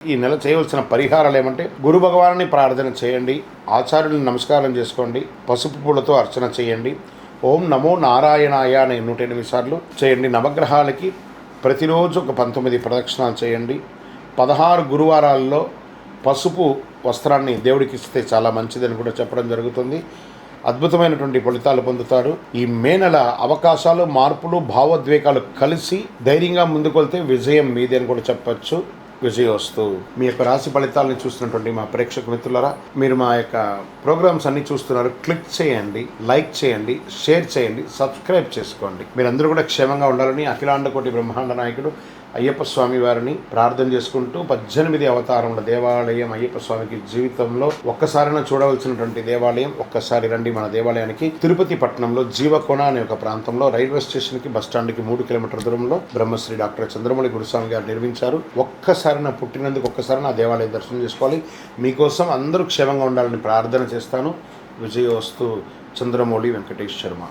ఈ నెల చేయవలసిన పరిహారాలు ఏమంటే గురు భగవాన్ని ప్రార్థన చేయండి, ఆచార్యులను నమస్కారం చేసుకోండి, పసుపు పూలతో అర్చన చేయండి, ఓం నమో నారాయణాయ అని 108 సార్లు చేయండి. నవగ్రహాలకి ప్రతిరోజు ఒక 19 ప్రదక్షిణాలు చేయండి. 16 గురువారాల్లో పసుపు వస్త్రాన్ని దేవుడికి ఇస్తే చాలా మంచిదని కూడా చెప్పడం జరుగుతుంది. అద్భుతమైనటువంటి ఫలితాలు పొందుతారు. ఈ మే నెల అవకాశాలు, మార్పులు, భావోద్వేగాలు కలిసి ధైర్యంగా ముందుకెళ్తే విజయం మీదే అని కూడా చెప్పచ్చు. విజయోస్తు. మీ యొక్క రాశి ఫలితాలని చూస్తున్నటువంటి మా ప్రేక్షక మిత్రులారా, మీరు మా యొక్క ప్రోగ్రామ్స్ అన్ని చూస్తున్నారు. క్లిక్ చేయండి, లైక్ చేయండి, షేర్ చేయండి, సబ్స్క్రైబ్ చేసుకోండి. మీరందరూ కూడా క్షేమంగా ఉండాలని అఖిలాండ కోటి బ్రహ్మాండ నాయకుడు అయ్యప్ప స్వామి వారిని ప్రార్థన చేసుకుంటూ 18 అవతారముల దేవాలయం అయ్యప్ప స్వామికి జీవితంలో ఒక్కసారైనా చూడవలసినటువంటి దేవాలయం. ఒక్కసారి రండి మన దేవాలయానికి. తిరుపతి పట్టణంలో జీవకోణ అనే ఒక ప్రాంతంలో రైల్వే స్టేషన్కి బస్ స్టాండ్కి 3 కిలోమీటర్ల దూరంలో బ్రహ్మశ్రీ డాక్టర్ చంద్రమౌళి గురుస్వామి గారు నిర్మించారు. ఒక్కసారి పుట్టినందుకు ఒక్కసారి నా దేవాలయం దర్శనం చేసుకోవాలి. మీకోసం అందరూ క్షేమంగా ఉండాలని ప్రార్థన చేస్తాను. విజయోస్తు. చంద్రమౌళి వెంకటేష్ శర్మ.